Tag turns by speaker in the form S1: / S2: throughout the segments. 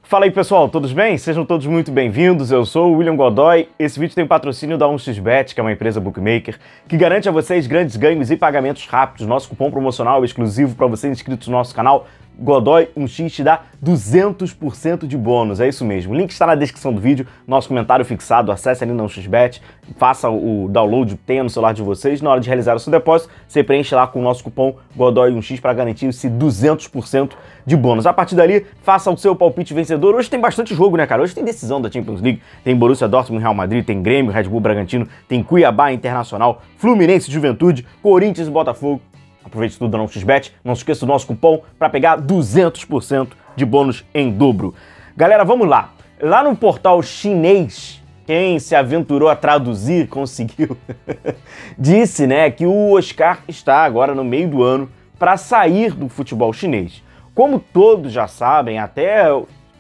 S1: Fala aí pessoal, todos bem? Sejam todos muito bem-vindos, eu sou o William Godoy. Esse vídeo tem o patrocínio da 1xBet, que é uma empresa bookmaker, que garante a vocês grandes ganhos e pagamentos rápidos. Nosso cupom promocional é exclusivo para vocês inscritos no nosso canal, Godoy 1x te dá 200% de bônus, é isso mesmo. O link está na descrição do vídeo, nosso comentário fixado, acesse ali na 1xBet, faça o download, tenha no celular de vocês, na hora de realizar o seu depósito, você preenche lá com o nosso cupom Godoy 1x para garantir esse 200% de bônus. A partir dali, faça o seu palpite vencedor. Hoje tem bastante jogo, né, cara? Hoje tem decisão da Champions League, tem Borussia Dortmund, Real Madrid, tem Grêmio, Red Bull Bragantino, tem Cuiabá Internacional, Fluminense Juventude, Corinthians e Botafogo. Aproveite tudo da 1xBet, não se esqueça do nosso cupom para pegar 200% de bônus em dobro. Galera, vamos lá. Lá no portal chinês, quem se aventurou a traduzir conseguiu, disse, né, que o Oscar está agora no meio do ano para sair do futebol chinês. Como todos já sabem, até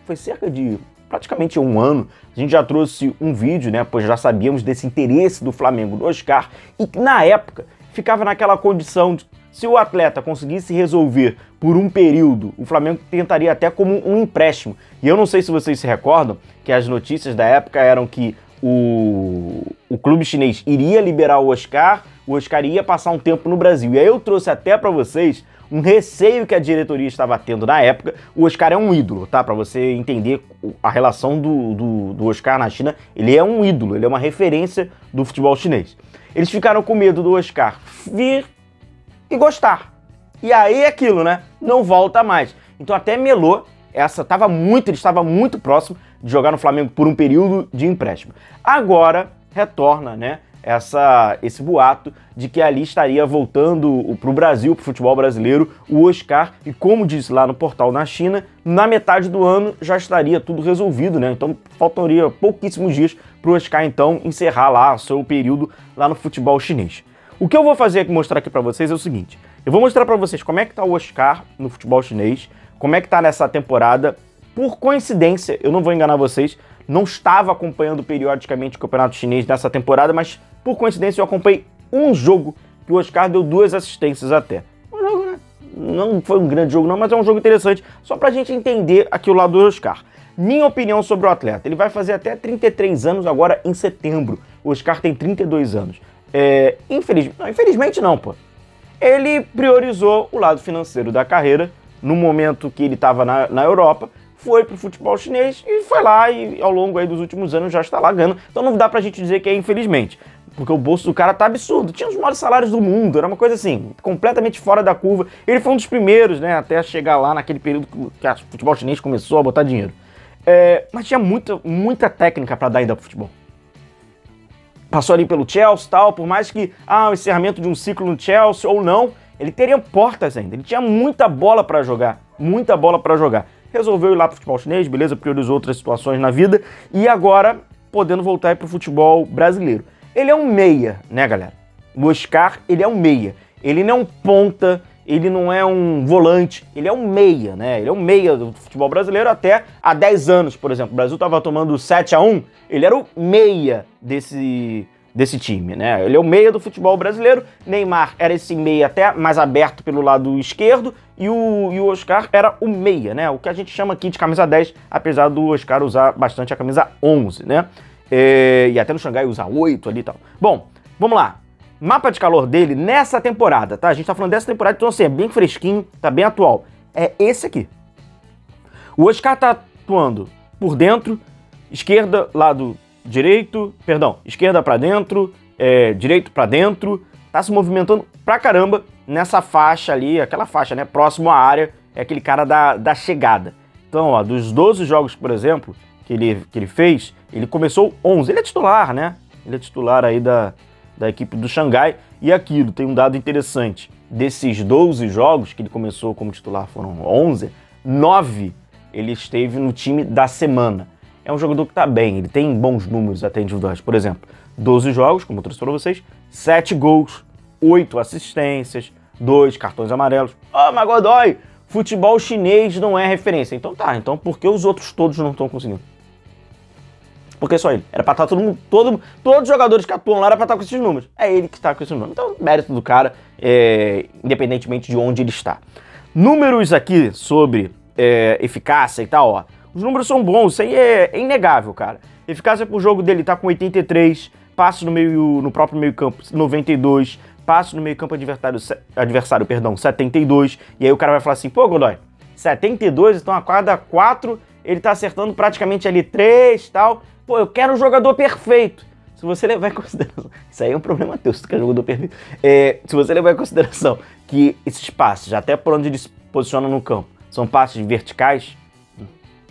S1: foi cerca de praticamente um ano, a gente já trouxe um vídeo, né, pois já sabíamos desse interesse do Flamengo no Oscar e que na época ficava naquela condição de se o atleta conseguisse resolver por um período, o Flamengo tentaria até como um empréstimo. E eu não sei se vocês se recordam que as notícias da época eram que o clube chinês iria liberar o Oscar ia passar um tempo no Brasil. E aí eu trouxe até para vocês um receio que a diretoria estava tendo na época. O Oscar é um ídolo, tá? Para você entender a relação do Oscar na China, ele é um ídolo, ele é uma referência do futebol chinês. Eles ficaram com medo do Oscar vir e gostar. E aí é aquilo, né? Não volta mais. Então até melou, ele estava muito próximo de jogar no Flamengo por um período de empréstimo. Agora retorna, né, esse boato de que ali estaria voltando para o Brasil, para o futebol brasileiro, o Oscar, e como disse lá no portal na China, na metade do ano já estaria tudo resolvido, né? Então faltaria pouquíssimos dias para o Oscar então encerrar lá o seu período lá no futebol chinês. O que eu vou fazer aqui, mostrar aqui para vocês é o seguinte, eu vou mostrar para vocês como é que tá o Oscar no futebol chinês, como é que tá nessa temporada. Por coincidência, eu não vou enganar vocês, não estava acompanhando periodicamente o campeonato chinês nessa temporada, mas por coincidência eu acompanhei um jogo que o Oscar deu 2 assistências até. Um jogo, né? Não foi um grande jogo não, mas é um jogo interessante, só pra gente entender aqui o lado do Oscar. Minha opinião sobre o atleta, ele vai fazer até 33 anos agora em setembro, o Oscar tem 32 anos. Infelizmente não, pô. Ele priorizou o lado financeiro da carreira no momento que ele estava na Europa, foi pro futebol chinês e foi lá e ao longo aí dos últimos anos já está lá ganhando. Então não dá pra gente dizer que é infelizmente, porque o bolso do cara tá absurdo. Tinha os maiores salários do mundo, era uma coisa assim, completamente fora da curva. Ele foi um dos primeiros, né, até chegar lá naquele período que o futebol chinês começou a botar dinheiro. Mas tinha muita técnica pra dar ainda pro futebol. Passou ali pelo Chelsea e tal, por mais que o encerramento de um ciclo no Chelsea ou não, ele teria portas ainda, ele tinha muita bola para jogar, Resolveu ir lá pro futebol chinês, beleza, priorizou outras situações na vida e agora podendo voltar para o futebol brasileiro. Ele é um meia, né, galera? O Oscar, ele é um meia, ele não é um ponta, ele não é um volante, ele é um meia, né? Ele é um meia do futebol brasileiro até há 10 anos, por exemplo. O Brasil estava tomando 7-1, ele era o meia desse time, né? Ele é o meia do futebol brasileiro. Neymar era esse meia até mais aberto pelo lado esquerdo e o Oscar era o meia, né? O que a gente chama aqui de camisa 10, apesar do Oscar usar bastante a camisa 11, né? E até no Xangai usar 8 ali e tal. Bom, vamos lá. Mapa de calor dele nessa temporada, tá? A gente tá falando dessa temporada, então assim, é bem fresquinho, tá bem atual. É esse aqui. O Oscar tá atuando por dentro, esquerda, lado direito, esquerda pra dentro, direito pra dentro, tá se movimentando pra caramba nessa faixa ali, aquela faixa, né, próximo à área, é aquele cara da chegada. Então, ó, dos 12 jogos, por exemplo, que ele fez, ele começou 11, ele é titular, né? Ele é titular aí da equipe do Xangai, e aquilo, tem um dado interessante, desses 12 jogos que ele começou como titular, foram 11, 9 ele esteve no time da semana. É um jogador que tá bem, ele tem bons números até individuais, por exemplo, 12 jogos, como eu trouxe para vocês, 7 gols, 8 assistências, 2 cartões amarelos. Mas Godoy, futebol chinês não é referência. Então tá, então por que os outros todos não estão conseguindo? Porque só ele. Era pra estar todo mundo, todos os jogadores que atuam lá era pra estar com esses números. É ele que está com esses números. Então, mérito do cara, independentemente de onde ele está. Números aqui sobre eficácia e tal, ó. Os números são bons, isso aí é inegável, cara. Eficácia por jogo dele tá com 83, passes no próprio meio campo 92, passes no meio campo adversário, 72, e aí o cara vai falar assim, pô, Godoy, 72, então a cada 4 ele tá acertando praticamente ali 3 e tal. Pô, eu quero um jogador perfeito. Se você levar em consideração... Isso aí é um problema teu, se tu quer jogador perfeito. Se você levar em consideração que esses passes, até por onde ele se posiciona no campo, são passes verticais,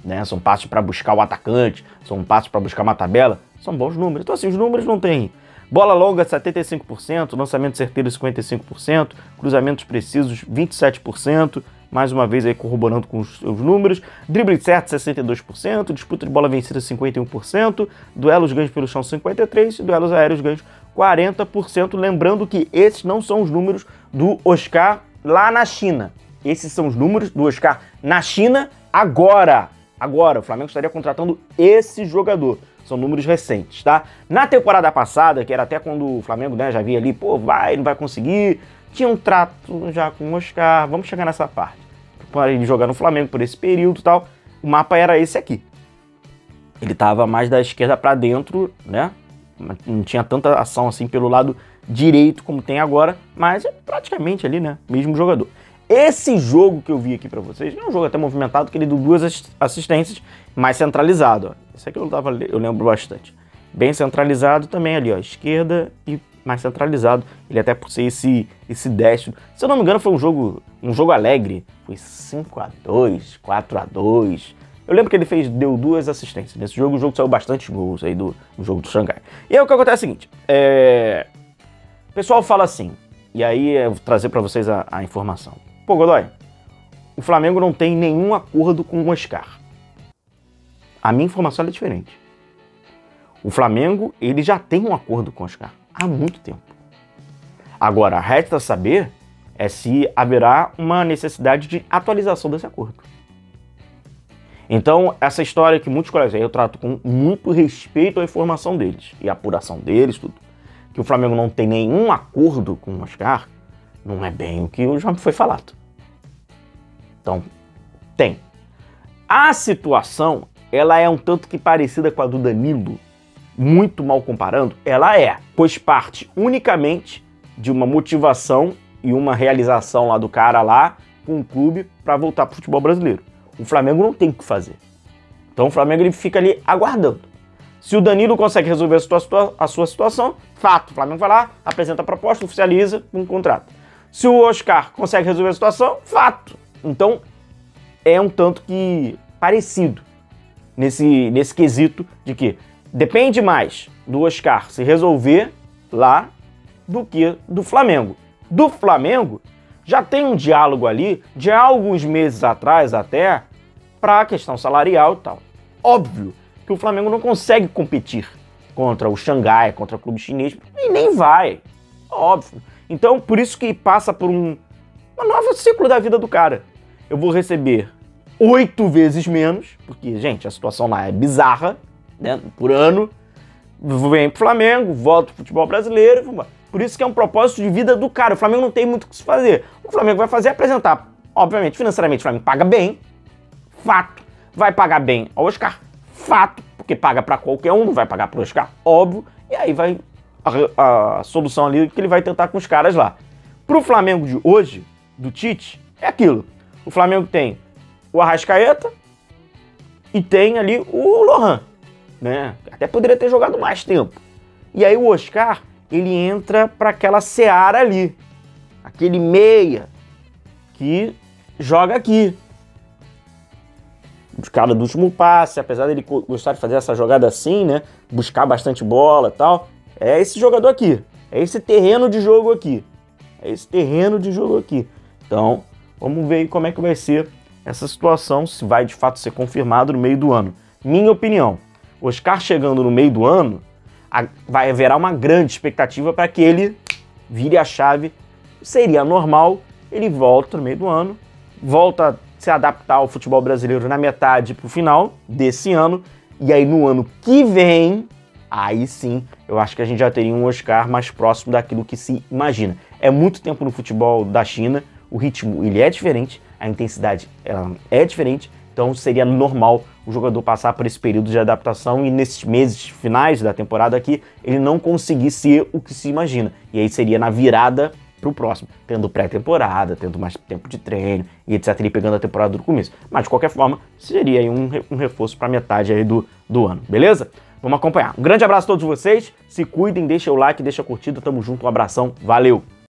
S1: né? São passes para buscar o atacante, são passes para buscar uma tabela, são bons números. Então assim, os números não tem. Bola longa 75%, lançamento certeiro 55%, cruzamentos precisos 27%, mais uma vez aí corroborando com os seus números, drible certo 62%, disputa de bola vencida 51%, duelos ganhos pelo chão 53% e duelos aéreos ganhos 40%, lembrando que esses não são os números do Oscar lá na China. Esses são os números do Oscar na China agora. Agora, o Flamengo estaria contratando esse jogador. São números recentes, tá? Na temporada passada, que era até quando o Flamengo, né, já via ali, pô, não vai conseguir, tinha um trato já com o Oscar, vamos chegar nessa parte. Para ele jogar no Flamengo por esse período e tal, o mapa era esse aqui. Ele tava mais da esquerda para dentro, né? Não tinha tanta ação assim pelo lado direito como tem agora, mas é praticamente ali, né? Mesmo jogador. Esse jogo que eu vi aqui pra vocês, é um jogo até movimentado, que ele deu 2 assistências, mais centralizado, ó. Esse aqui eu lembro bastante. Bem centralizado também ali, ó, esquerda e mais centralizado. Ele até por ser esse destro. Se eu não me engano, foi um jogo alegre. Foi 5-2, 4-2. Eu lembro que ele deu 2 assistências. Nesse jogo, o jogo saiu bastante gols aí no jogo do Xangai. E aí o que acontece é o seguinte, o pessoal fala assim, e aí eu vou trazer pra vocês a informação. Pô, Godoy, o Flamengo não tem nenhum acordo com o Oscar. A minha informação é diferente. O Flamengo, ele já tem um acordo com o Oscar há muito tempo. Agora, resta saber se haverá uma necessidade de atualização desse acordo. Então, essa história que muitos colegas aí eu trato com muito respeito à informação deles e à apuração deles, tudo, que o Flamengo não tem nenhum acordo com o Oscar, não é bem o que já foi falado. Então, tem. A situação, ela é um tanto que parecida com a do Danilo, muito mal comparando, ela pois parte unicamente de uma motivação e uma realização lá do cara lá com o clube para voltar pro futebol brasileiro. O Flamengo não tem o que fazer. Então o Flamengo ele fica ali aguardando. Se o Danilo consegue resolver a sua situação, fato, o Flamengo vai lá, apresenta a proposta, oficializa um contrato. Se o Oscar consegue resolver a situação, fato. Então é um tanto que parecido nesse quesito de que depende mais do Oscar se resolver lá do que do Flamengo. Do Flamengo já tem um diálogo ali de há alguns meses atrás até para a questão salarial e tal. Óbvio que o Flamengo não consegue competir contra o Xangai, contra o clube chinês, e nem vai. Óbvio. Então, por isso que passa por um novo ciclo da vida do cara. Eu vou receber 8 vezes menos, porque, gente, a situação lá é bizarra, né? Por ano. Vem pro Flamengo, volto pro futebol brasileiro. Por isso que é um propósito de vida do cara. O Flamengo não tem muito o que se fazer. O Flamengo vai fazer é apresentar. Obviamente, financeiramente, o Flamengo paga bem. Fato. Vai pagar bem ao Oscar. Fato. Porque paga pra qualquer um, não vai pagar pro Oscar. Óbvio. E aí vai a solução ali que ele vai tentar com os caras lá. Pro Flamengo de hoje, do Tite, é aquilo. O Flamengo tem o Arrascaeta e tem ali o Lohan, né? Até poderia ter jogado mais tempo. E aí o Oscar, ele entra para aquela seara ali. Aquele meia que joga aqui. Os caras do último passe, apesar dele gostar de fazer essa jogada assim, né? Buscar bastante bola e tal. É esse jogador aqui. É esse terreno de jogo aqui. É esse terreno de jogo aqui. Então, vamos ver como é que vai ser essa situação, se vai de fato ser confirmado no meio do ano. Minha opinião, Oscar chegando no meio do ano, vai haverá uma grande expectativa para que ele vire a chave. Seria normal, ele volta no meio do ano, volta a se adaptar ao futebol brasileiro na metade para o final desse ano, e aí no ano que vem, aí sim, eu acho que a gente já teria um Oscar mais próximo daquilo que se imagina. É muito tempo no futebol da China, o ritmo ele é diferente, a intensidade ela é diferente, Então seria normal o jogador passar por esse período de adaptação e nesses meses finais da temporada aqui, ele não conseguir ser o que se imagina. E aí seria na virada pro próximo, tendo pré-temporada, tendo mais tempo de treino e etc, e pegando a temporada do começo. Mas de qualquer forma, seria aí um reforço para metade aí do ano, beleza? Vamos acompanhar. Um grande abraço a todos vocês, se cuidem, deixa o like, deixa a curtida, tamo junto, um abração, valeu!